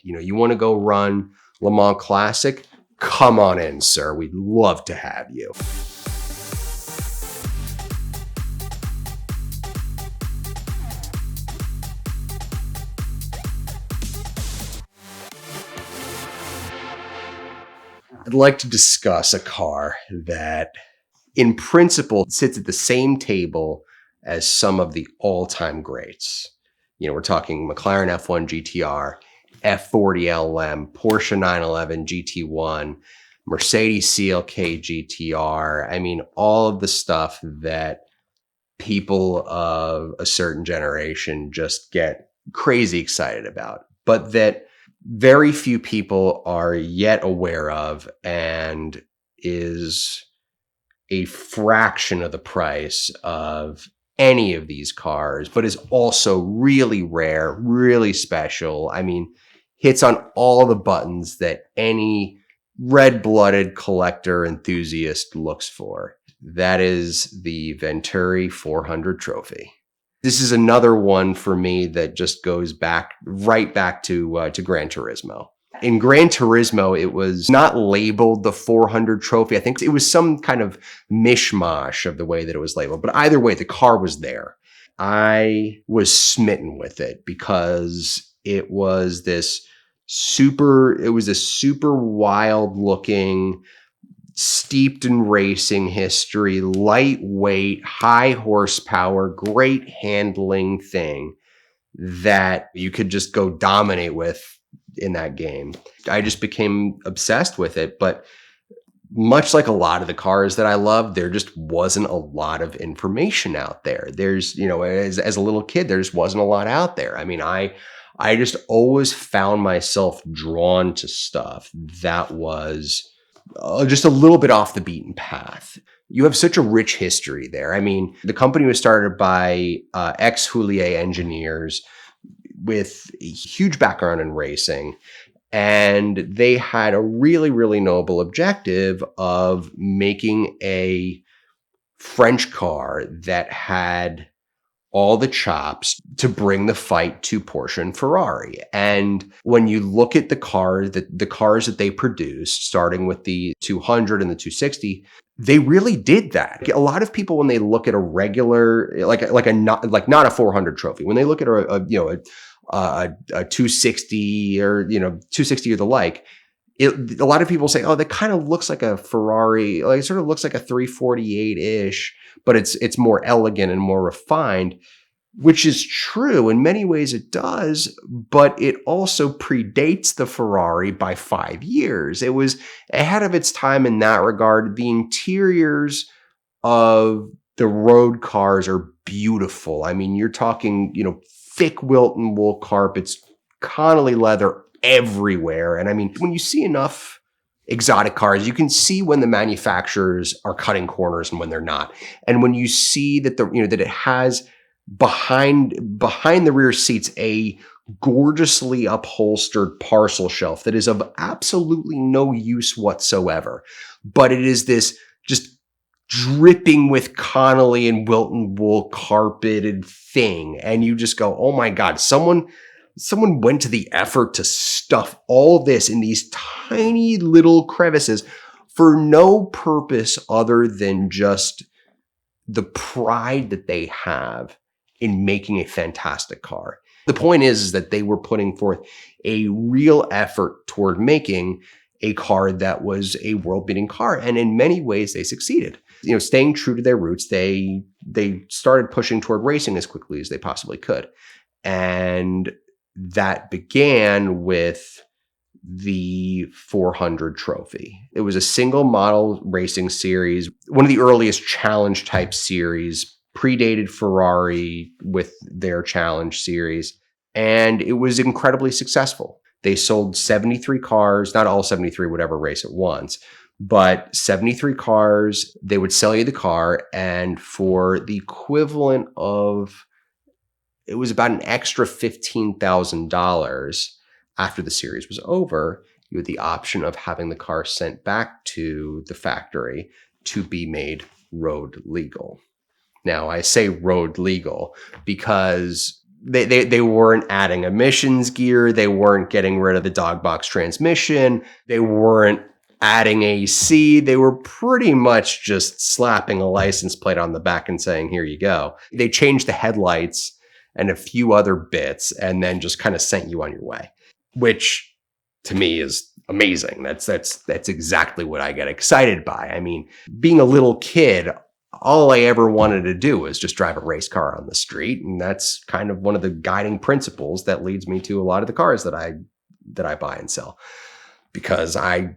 You want to go run Le Mans Classic? Come on in, sir. We'd love to have you. I'd like to discuss a car that, in principle, sits at the same table as some of the all-time greats. We're talking McLaren F1 GTR, F40 LM, Porsche 911 GT1, Mercedes clk-gtr. I mean, all of the stuff that people of a certain generation just get crazy excited about, but that very few people are yet aware of, and is a fraction of the price of any of these cars, but is also really rare, really special. I mean, hits on all the buttons that any red-blooded collector enthusiast looks for. That is the Venturi 400 trophy. This is another one for me that just goes right back to Gran Turismo. In Gran Turismo, it was not labeled the 400 trophy. I think it was some kind of mishmash of the way that it was labeled. But either way, the car was there. I was smitten with it because it was this super wild looking, steeped in racing history, lightweight, high horsepower, great handling thing that you could just go dominate with in that game. I just became obsessed with it. But much like a lot of the cars that I love, there just wasn't a lot of information out there. There's, as a little kid, there just wasn't a lot out there. I mean, I just always found myself drawn to stuff that was just a little bit off the beaten path. You have such a rich history there. I mean, the company was started by ex-Houlier engineers with a huge background in racing. And they had a really, really noble objective of making a French car that had all the chops to bring the fight to Porsche and Ferrari. And when you look at the cars that they produced, starting with the 200 and the 260, they really did that. A lot of people, when they look at a regular, not a 400 trophy, when they look at a 260 or 260 or the like, a lot of people say, oh, that kind of looks like a Ferrari, like it sort of looks like a 348-ish, but it's more elegant and more refined, which is true. In many ways it does, but it also predates the Ferrari by 5 years. It was ahead of its time in that regard. The interiors of the road cars are beautiful. I mean, you're talking, thick Wilton wool carpets, Connolly leather everywhere. And I mean, when you see enough exotic cars, you can see when the manufacturers are cutting corners and when they're not. And when you see that that it has behind the rear seats a gorgeously upholstered parcel shelf that is of absolutely no use whatsoever, but it is this just dripping with Connolly and Wilton wool carpeted thing. And you just go, oh my God, someone went to the effort to stuff all this in these tiny little crevices for no purpose other than just the pride that they have in making a fantastic car. The point is that they were putting forth a real effort toward making a car that was a world-beating car. And in many ways, they succeeded. Staying true to their roots, they started pushing toward racing as quickly as they possibly could. And that began with the 400 trophy. It was a single model racing series, one of the earliest challenge type series, predated Ferrari with their challenge series, and it was incredibly successful. They sold 73 cars, not all 73 would ever race at once, but 73 cars. They would sell you the car, and for the equivalent of, it was about an extra $15,000 after the series was over, you had the option of having the car sent back to the factory to be made road legal. Now, I say road legal because They weren't adding emissions gear. They weren't getting rid of the dog box transmission. They weren't adding AC. They were pretty much just slapping a license plate on the back and saying, here you go. They changed the headlights and a few other bits and then just kind of sent you on your way, which to me is amazing. That's exactly what I get excited by. I mean, being a little kid, all I ever wanted to do was just drive a race car on the street. And that's kind of one of the guiding principles that leads me to a lot of the cars that I buy and sell, because I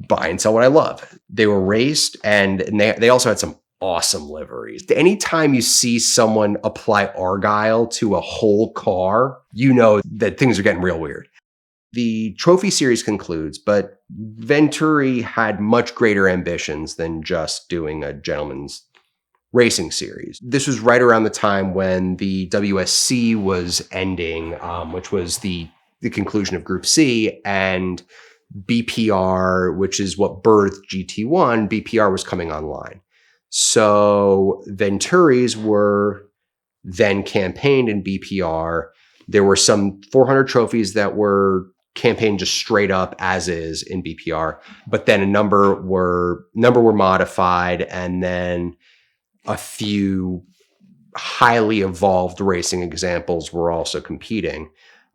buy and sell what I love. They were raced, and they also had some awesome liveries. Anytime you see someone apply Argyle to a whole car, you know that things are getting real weird. The trophy series concludes, but Venturi had much greater ambitions than just doing a gentleman's racing series. This was right around the time when the WSC was ending, which was the conclusion of Group C, and BPR, which is what birthed GT1, BPR was coming online. So Venturis were then campaigned in BPR. There were some 400 trophies that were campaigned just straight up as is in BPR, but then a number were modified, and then a few highly evolved racing examples were also competing.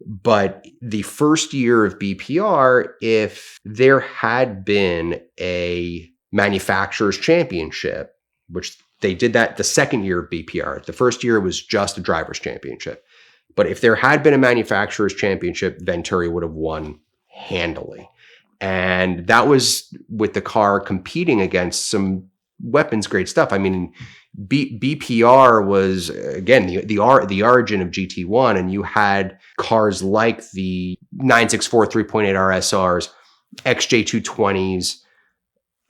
But the first year of BPR, if there had been a manufacturer's championship, which they did that the second year of BPR, the first year was just a driver's championship. But if there had been a manufacturer's championship, Venturi would have won handily. And that was with the car competing against some weapons grade stuff. I mean, BPR was, again, the origin of GT1, and you had cars like the 964 3.8 RSRs, XJ220s,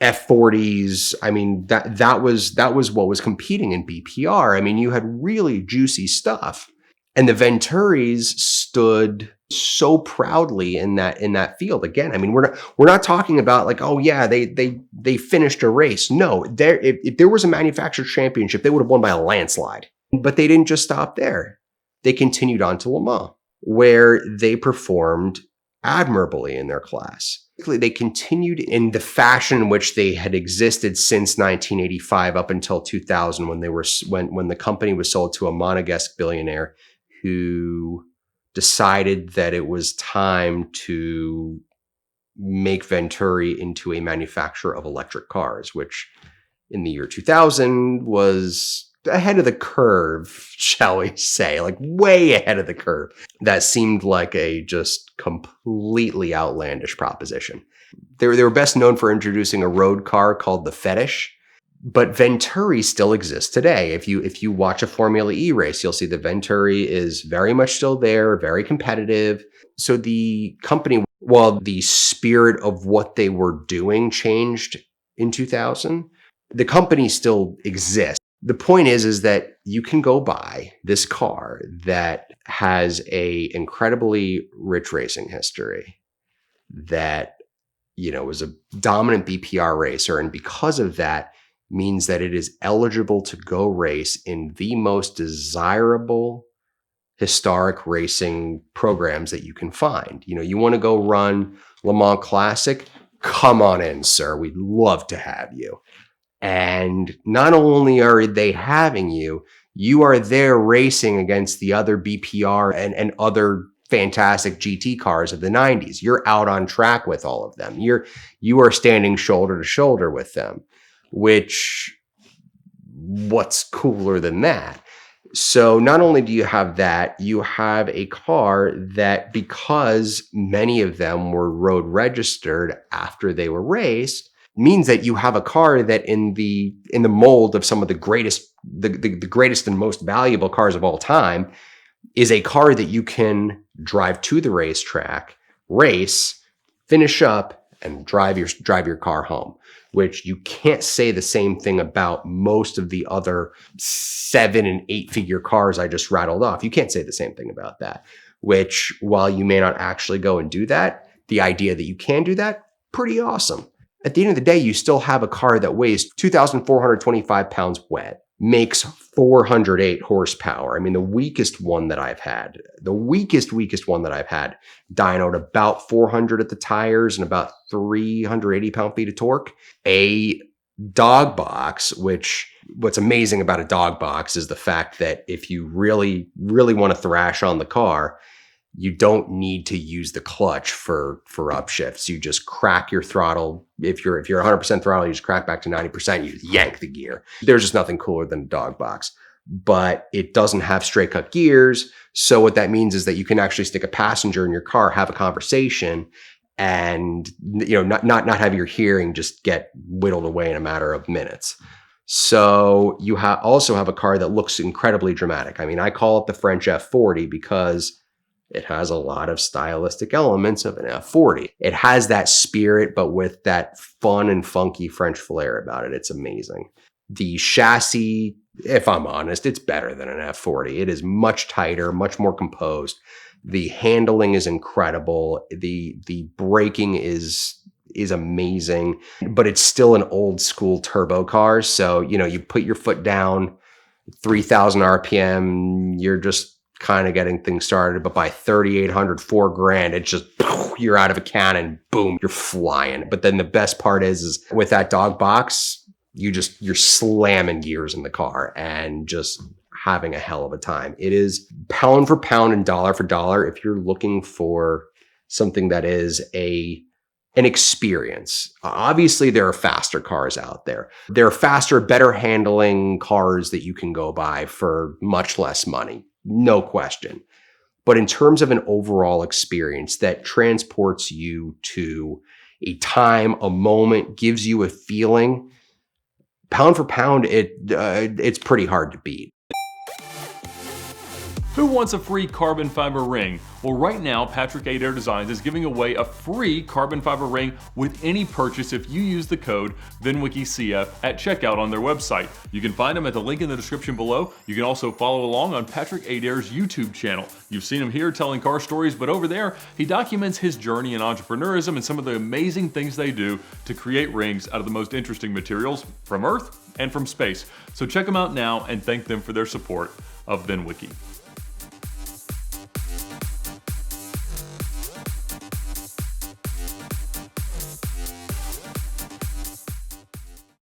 F40s. I mean, that was what was competing in BPR. I mean, you had really juicy stuff. And the Venturis stood so proudly in that field. Again, I mean, we're not talking about like, oh yeah, they finished a race. No, if there was a manufacturer championship, they would have won by a landslide. But they didn't just stop there. They continued on to Le Mans, where they performed admirably in their class. They continued in the fashion in which they had existed since 1985 up until 2000, when the company was sold to a Monegasque billionaire who decided that it was time to make Venturi into a manufacturer of electric cars, which in the year 2000 was ahead of the curve, shall we say, like way ahead of the curve. That seemed like a just completely outlandish proposition. They were best known for introducing a road car called the Fetish. But Venturi still exists today. If you watch a Formula E race, you'll see the Venturi is very much still there, very competitive. So the company, while the spirit of what they were doing changed in 2000, the company still exists. The point is that you can go buy this car that has a incredibly rich racing history, that, you know, was a dominant BPR racer, and because of that, means that it is eligible to go race in the most desirable historic racing programs that you can find. You know, you want to go run Le Mans Classic? Come on in, sir. We'd love to have you. And not only are they having you, you are there racing against the other BPR and other fantastic GT cars of the 90s. You're out on track with all of them. You are standing shoulder to shoulder with them. Which, what's cooler than that? So not only do you have that, you have a car that, because many of them were road registered after they were raced, means that you have a car that in the mold of some of the greatest and most valuable cars of all time is a car that you can drive to the racetrack, race, finish up, and drive your car home. Which you can't say the same thing about most of the other 7- and 8-figure cars I just rattled off. You can't say the same thing about that, which, while you may not actually go and do that, the idea that you can do that, pretty awesome. At the end of the day, you still have a car that weighs 2,425 pounds wet, makes 408 horsepower. I mean, the weakest one that I've had, the weakest one that I've had, dynoed about 400 at the tires and about 380 pound-feet of torque. A dog box, which what's amazing about a dog box is the fact that if you really, really want to thrash on the car, you don't need to use the clutch for upshifts. You just crack your throttle. If you're 100% throttle, you just crack back to 90%, you just yank the gear. There's just nothing cooler than a dog box. But it doesn't have straight cut gears. So what that means is that you can actually stick a passenger in your car, have a conversation, and not have your hearing just get whittled away in a matter of minutes. So you also have a car that looks incredibly dramatic. I mean, I call it the French F40 because it has a lot of stylistic elements of an F40. It has that spirit, but with that fun and funky French flair about it. It's amazing. The chassis, if I'm honest, it's better than an F40. It is much tighter, much more composed. The handling is incredible. The braking is amazing, but it's still an old school turbo car. So, you put your foot down, 3,000 RPM, you're just kind of getting things started, but by 3,800, $4,000, it's just, you're out of a cannon, boom, you're flying. But then the best part is with that dog box, you're slamming gears in the car and just having a hell of a time. It is pound for pound and dollar for dollar. If you're looking for something that is an experience. Obviously, there are faster cars out there. There are faster, better handling cars that you can go buy for much less money. No question. But in terms of an overall experience that transports you to a time, a moment, gives you a feeling, pound for pound, it's pretty hard to beat. Who wants a free carbon fiber ring? Well, right now, Patrick Adair Designs is giving away a free carbon fiber ring with any purchase if you use the code VinWikiCF at checkout on their website. You can find them at the link in the description below. You can also follow along on Patrick Adair's YouTube channel. You've seen him here telling car stories, but over there, he documents his journey in entrepreneurism and some of the amazing things they do to create rings out of the most interesting materials from Earth and from space. So check them out now and thank them for their support of VinWiki.